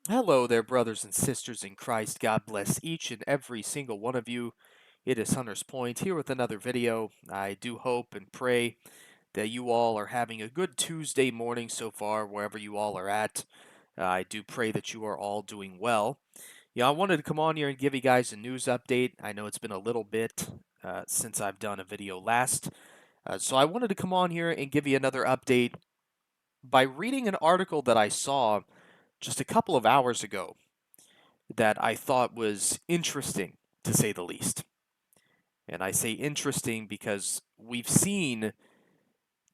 Hello there, brothers and sisters in Christ. God bless each and every single one of you. It is Hunter's Point here with another video. I do hope and pray that you all are having a good Tuesday morning so far, wherever you all are at. I do pray that you are all doing well. Yeah, I wanted to come on here and give you guys a news update. I know it's been a little bit since I've done a video last. So I wanted to come on here and give you another update by reading an article that I saw just a couple of hours ago that I thought was interesting, to say the least. And I say interesting because we've seen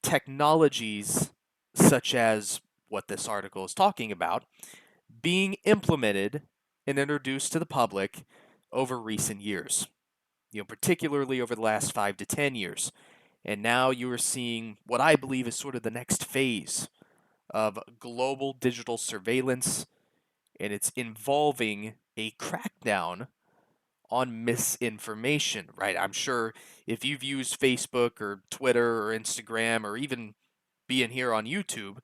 technologies such as what this article is talking about being implemented and introduced to the public over recent years, particularly over the last 5 to 10 years. And now you are seeing what I believe is sort of the next phase of global digital surveillance, and it's involving a crackdown on misinformation, right? I'm sure if you've used Facebook or Twitter or Instagram or even being here on YouTube,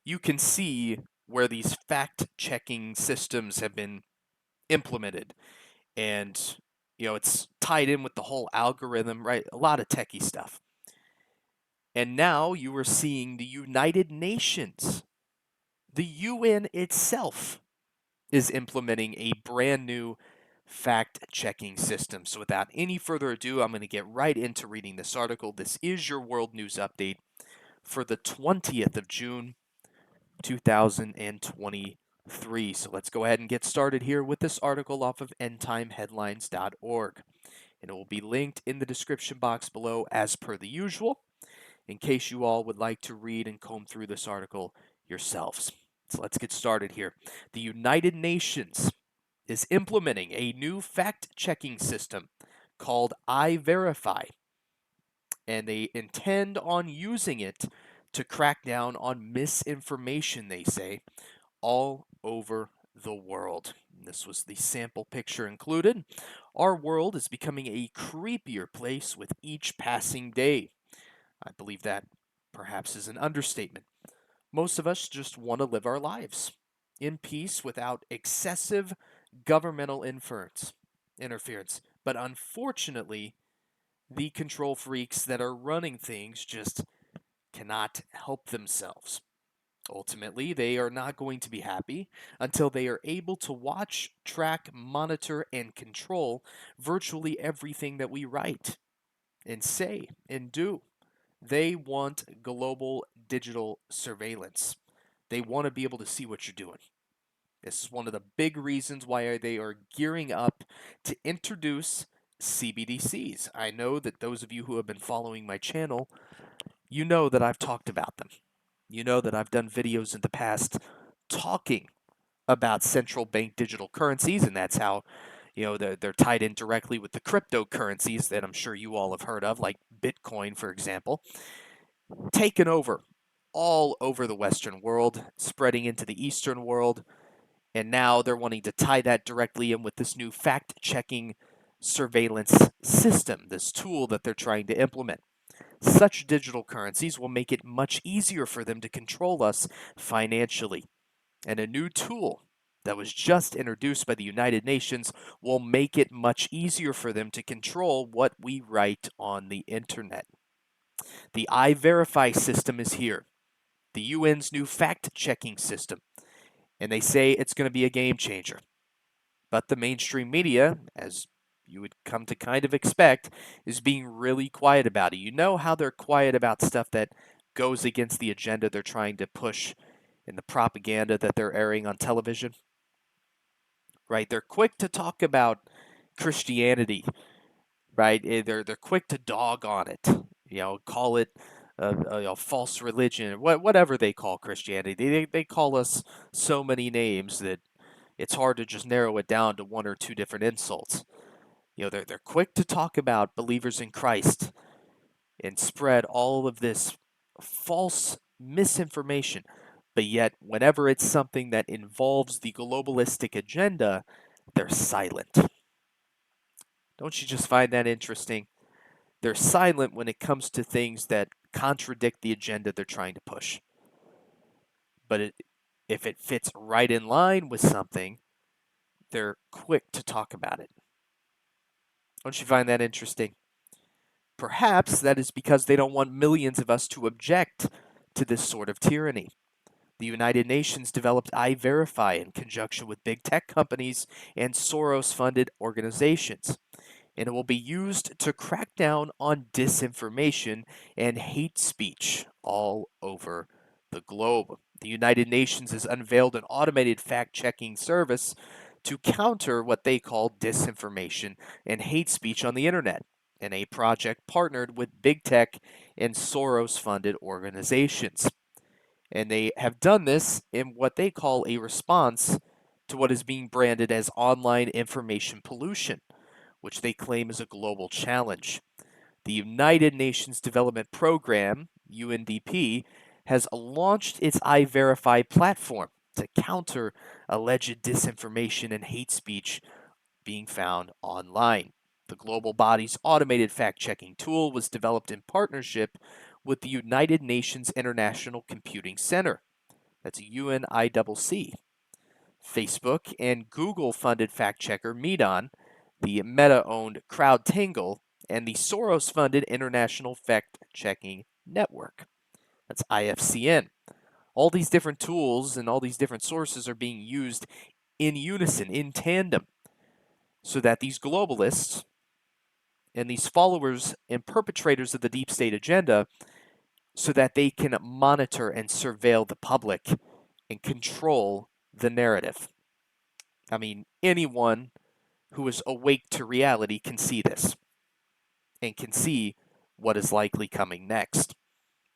you can see where these fact checking systems have been implemented. And, it's tied in with the whole algorithm, right? A lot of techie stuff. And now you are seeing the United Nations, the UN itself, is implementing a brand new fact-checking system. So without any further ado, I'm going to get right into reading this article. This is your world news update for the 20th of June, 2023. So let's go ahead and get started here with this article off of endtimeheadlines.org. And it will be linked in the description box below as per the usual, in case you all would like to read and comb through this article yourselves. So let's get started here. The United Nations is implementing a new fact-checking system called iVerify, and they intend on using it to crack down on misinformation, they say, all over the world. This was the sample picture included. Our world is becoming a creepier place with each passing day. I believe that perhaps is an understatement. Most of us just want to live our lives in peace without excessive governmental interference. But unfortunately, the control freaks that are running things just cannot help themselves. Ultimately, they are not going to be happy until they are able to watch, track, monitor, and control virtually everything that we write and say and do. They want global digital surveillance. They want to be able to see what you're doing. This is one of the big reasons why they are gearing up to introduce CBDCs. I know that those of you who have been following my channel, you know that I've talked about them. You know that I've done videos in the past talking about central bank digital currencies, and that's how they're tied in directly with the cryptocurrencies that I'm sure you all have heard of, like Bitcoin, for example, taken over all over the Western world, spreading into the Eastern world. And now they're wanting to tie that directly in with this new fact-checking surveillance system, this tool that they're trying to implement. Such digital currencies will make it much easier for them to control us financially. And a new tool that was just introduced by the United Nations will make it much easier for them to control what we write on the internet. The iVerify system is here, the UN's new fact-checking system, and they say it's going to be a game changer. But the mainstream media, as you would come to kind of expect, is being really quiet about it. You know how they're quiet about stuff that goes against the agenda they're trying to push in the propaganda that they're airing on television? Right? They're quick to talk about Christianity, right? They're quick to dog on it, call it a false religion, whatever they call Christianity. They call us so many names that it's hard to just narrow it down to one or two different insults. They're quick to talk about believers in Christ and spread all of this false misinformation. But yet, whenever it's something that involves the globalistic agenda, they're silent. Don't you just find that interesting? They're silent when it comes to things that contradict the agenda they're trying to push. But if it fits right in line with something, they're quick to talk about it. Don't you find that interesting? Perhaps that is because they don't want millions of us to object to this sort of tyranny. The United Nations developed iVerify in conjunction with big tech companies and Soros-funded organizations, and it will be used to crack down on disinformation and hate speech all over the globe. The United Nations has unveiled an automated fact-checking service to counter what they call disinformation and hate speech on the internet, and a project partnered with big tech and Soros-funded organizations. And they have done this in what they call a response to what is being branded as online information pollution, which they claim is a global challenge. The United Nations Development Program, UNDP, has launched its iVerify platform to counter alleged disinformation and hate speech being found online. The global body's automated fact-checking tool was developed in partnership with the United Nations International Computing Center. That's UNICC. Facebook and Google-funded fact-checker Medon, the Meta-owned CrowdTangle, and the Soros-funded International Fact-Checking Network. That's IFCN. All these different tools and all these different sources are being used in unison, in tandem, so that these globalists and these followers and perpetrators of the deep state agenda, so that they can monitor and surveil the public and control the narrative. I mean, anyone who is awake to reality can see this and can see what is likely coming next.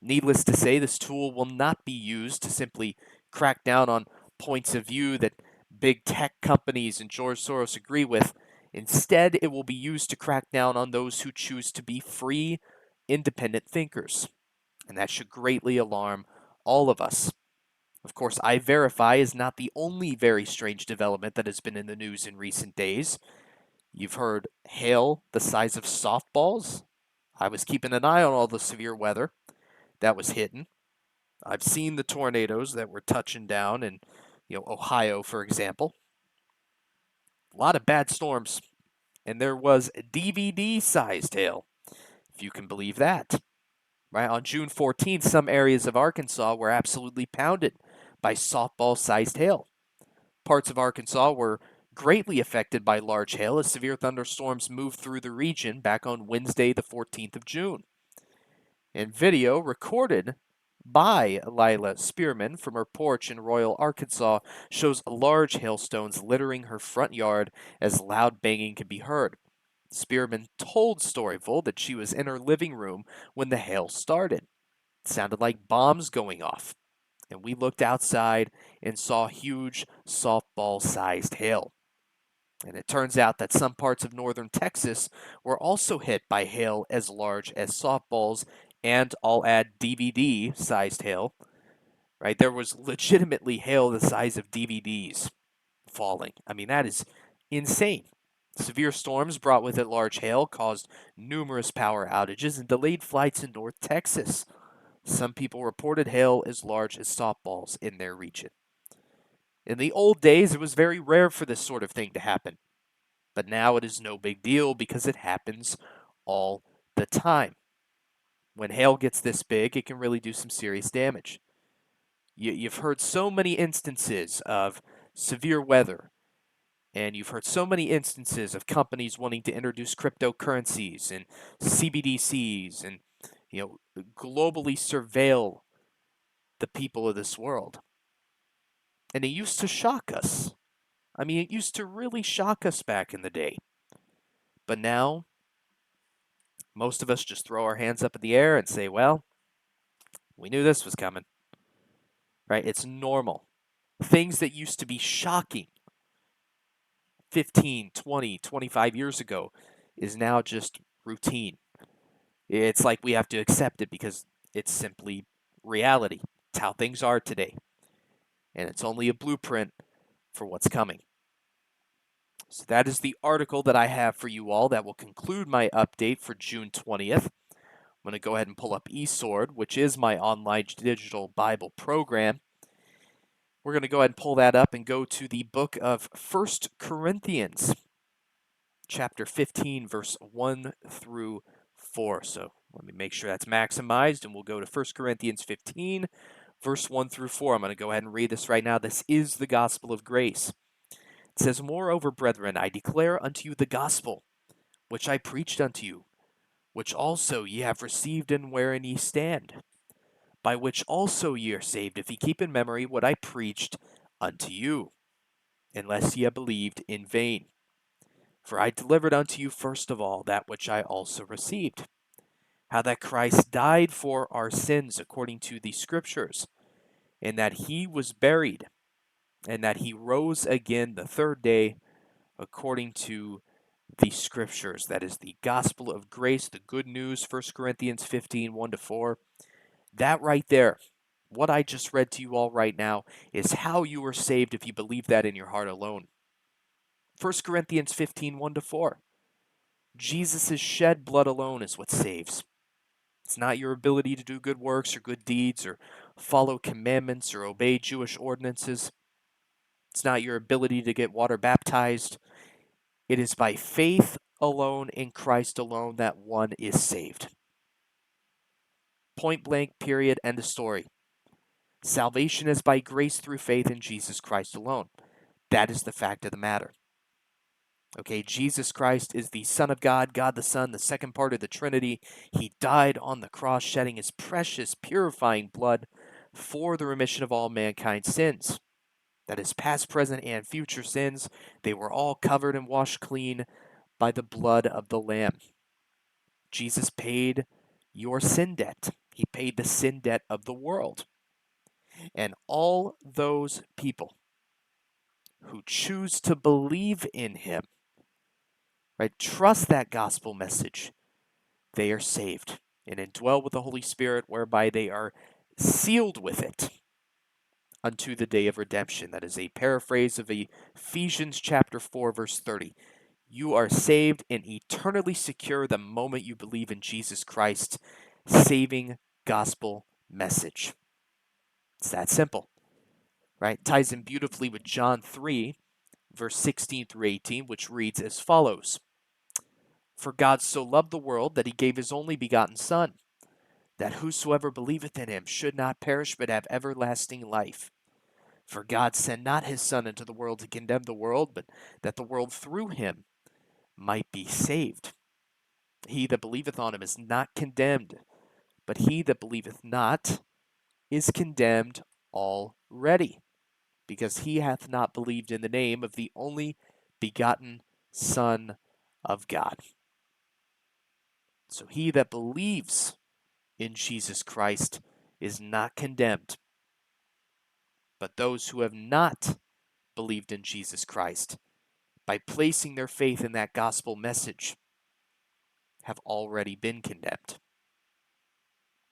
Needless to say, this tool will not be used to simply crack down on points of view that big tech companies and George Soros agree with. Instead, it will be used to crack down on those who choose to be free, independent thinkers. And that should greatly alarm all of us. Of course, iVerify is not the only very strange development that has been in the news in recent days. You've heard hail the size of softballs. I was keeping an eye on all the severe weather that was hitting. I've seen the tornadoes that were touching down in, Ohio, for example. A lot of bad storms, and there was DVD-sized hail, if you can believe that. Right on June 14th, some areas of Arkansas were absolutely pounded by softball-sized hail. Parts of Arkansas were greatly affected by large hail as severe thunderstorms moved through the region back on Wednesday, the 14th of June. And video recorded by Lila Spearman from her porch in Royal, Arkansas, shows large hailstones littering her front yard as loud banging could be heard. Spearman told Storyful that she was in her living room when the hail started. It sounded like bombs going off, and we looked outside and saw huge softball-sized hail. And it turns out that some parts of northern Texas were also hit by hail as large as softballs, and I'll add DVD-sized hail. Right? There was legitimately hail the size of DVDs falling. I mean, that is insane. Severe storms brought with it large hail, caused numerous power outages, and delayed flights in North Texas. Some people reported hail as large as softballs in their region. In the old days, it was very rare for this sort of thing to happen. But now it is no big deal because it happens all the time. When hail gets this big, it can really do some serious damage. You've heard so many instances of severe weather, and you've heard so many instances of companies wanting to introduce cryptocurrencies and CBDCs and globally surveil the people of this world. And it used to shock us. I mean, it used to really shock us back in the day. But now, most of us just throw our hands up in the air and say, well, we knew this was coming. Right? It's normal. Things that used to be shocking 15, 20, 25 years ago is now just routine. It's like we have to accept it because it's simply reality. It's how things are today. And it's only a blueprint for what's coming. So that is the article that I have for you all that will conclude my update for June 20th. I'm going to go ahead and pull up eSword, which is my online digital Bible program. We're going to go ahead and pull that up and go to the book of 1 Corinthians, chapter 15, verse 1 through 4. So let me make sure that's maximized, and we'll go to 1 Corinthians 15, verse 1 through 4. I'm going to go ahead and read this right now. This is the gospel of grace. It says, "Moreover, brethren, I declare unto you the gospel, which I preached unto you, which also ye have received and wherein ye stand, by which also ye are saved, if ye keep in memory what I preached unto you, unless ye have believed in vain. For I delivered unto you first of all that which I also received, how that Christ died for our sins according to the Scriptures, and that he was buried, and that he rose again the third day according to the Scriptures." That is the gospel of grace, the good news, 1 Corinthians 15, 1 to 4. That right there, what I just read to you all right now, is how you are saved if you believe that in your heart alone. 1 Corinthians 15, 1 to 4. Jesus' shed blood alone is what saves. It's not your ability to do good works or good deeds or follow commandments or obey Jewish ordinances. It's not your ability to get water baptized. It is by faith alone in Christ alone that one is saved. Point blank, period, end of story. Salvation is by grace through faith in Jesus Christ alone. That is the fact of the matter. Okay, Jesus Christ is the Son of God, God the Son, the second part of the Trinity. He died on the cross, shedding his precious, purifying blood for the remission of all mankind's sins. That is past, present, and future sins. They were all covered and washed clean by the blood of the Lamb. Jesus paid your sin debt. He paid the sin debt of the world. And all those people who choose to believe in him, right, trust that gospel message, they are saved and indwell with the Holy Spirit, whereby they are sealed with it unto the day of redemption. That is a paraphrase of Ephesians chapter 4, verse 30. You are saved and eternally secure the moment you believe in Jesus Christ's saving gospel message. It's that simple, right? It ties in beautifully with John 3, verse 16 through 18, which reads as follows. For God so loved the world that he gave his only begotten Son, that whosoever believeth in him should not perish but have everlasting life. For God sent not his Son into the world to condemn the world, but that the world through him might be saved. He that believeth on him is not condemned, but he that believeth not is condemned already, because he hath not believed in the name of the only begotten Son of God. So he that believes in Jesus Christ is not condemned, but those who have not believed in Jesus Christ, by placing their faith in that gospel message, have already been condemned.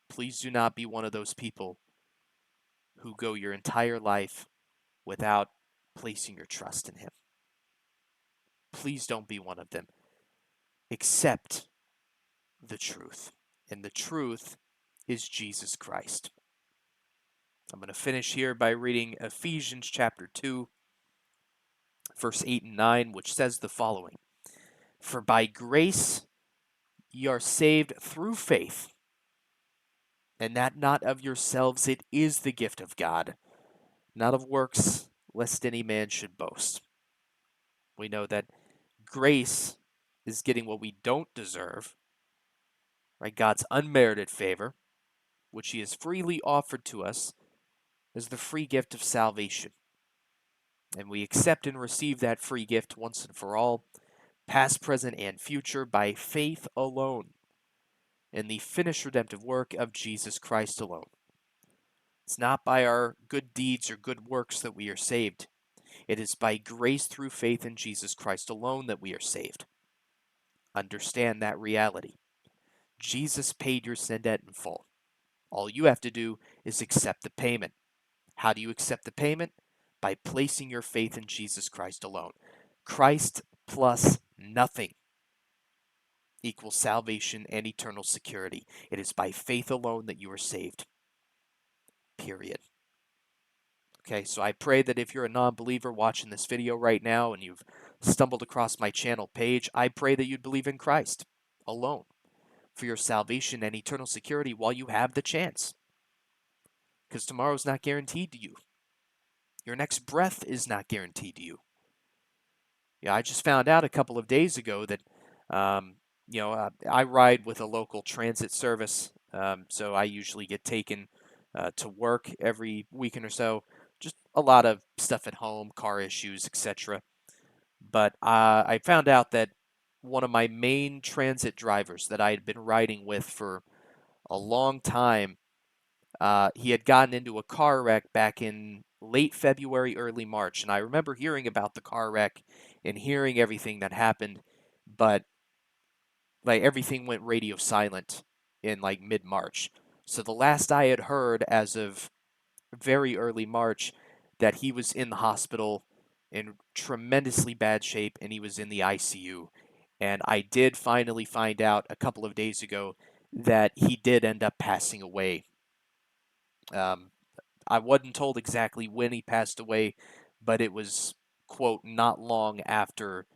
Please do not be one of those people who go your entire life without placing your trust in him. Please don't be one of them. Accept the truth, and the truth is Jesus Christ. I'm going to finish here by reading Ephesians chapter 2, verse 8 and 9, which says the following. For by grace ye are saved through faith, and that not of yourselves, it is the gift of God, not of works, lest any man should boast. We know that grace is getting what we don't deserve, right? God's unmerited favor, which he has freely offered to us as the free gift of salvation. And we accept and receive that free gift once and for all, past, present, and future, by faith alone, in the finished redemptive work of Jesus Christ alone. It's not by our good deeds or good works that we are saved. It is by grace through faith in Jesus Christ alone that we are saved. Understand that reality. Jesus paid your sin debt in full. All you have to do is accept the payment. How do you accept the payment? By placing your faith in Jesus Christ alone. Christ plus nothing equals salvation and eternal security. It is by faith alone that you are saved. Period. Okay, so I pray that if you're a non-believer watching this video right now and you've stumbled across my channel page, I pray that you'd believe in Christ alone for your salvation and eternal security while you have the chance. Because tomorrow's not guaranteed to you. Your next breath is not guaranteed to you. Yeah, I just found out a couple of days ago that, I ride with a local transit service, so I usually get taken to work every weekend or so. Just a lot of stuff at home, car issues, etc. But I found out that one of my main transit drivers that I had been riding with for a long time, he had gotten into a car wreck back in late February, early March. And I remember hearing about the car wreck and hearing everything that happened, but like everything went radio silent in like mid-March. So the last I had heard as of very early March that he was in the hospital in tremendously bad shape and he was in the ICU. And I did finally find out a couple of days ago that he did end up passing away. Um, I wasn't told exactly when he passed away, but it was, quote, not long after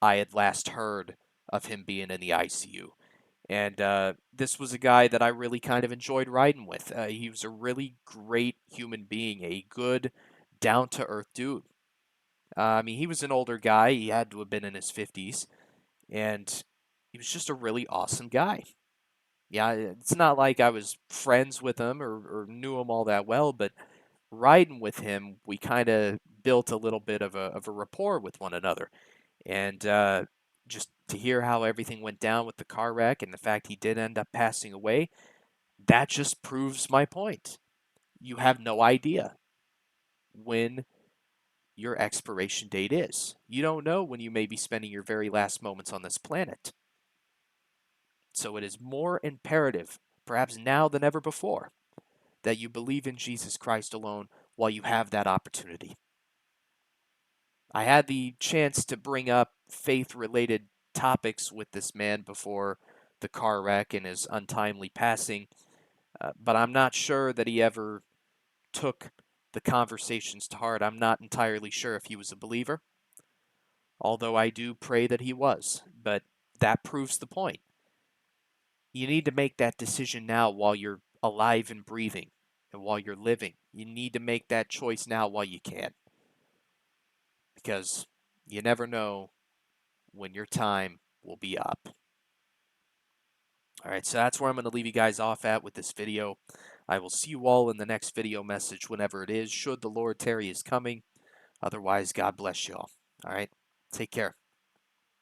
I had last heard of him being in the ICU. And this was a guy that I really kind of enjoyed riding with. He was a really great human being, a good, down to earth dude. I mean, he was an older guy. He had to have been in his 50s. And he was just a really awesome guy. Yeah, it's not like I was friends with him or knew him all that well, but riding with him, we kind of built a little bit of a rapport with one another. And just to hear how everything went down with the car wreck and the fact he did end up passing away, that just proves my point. You have no idea when your expiration date is. You don't know when you may be spending your very last moments on this planet. So it is more imperative, perhaps now than ever before, that you believe in Jesus Christ alone while you have that opportunity. I had the chance to bring up faith-related topics with this man before the car wreck and his untimely passing, but I'm not sure that he ever took the conversations to heart. I'm not entirely sure if he was a believer, although I do pray that he was, but that proves the point. You need to make that decision now while you're alive and breathing and while you're living. You need to make that choice now while you can, because you never know when your time will be up. All right, so that's where I'm going to leave you guys off at with this video. I will see you all in the next video message whenever it is, should the Lord tarry is coming. Otherwise, God bless you all. All right, take care.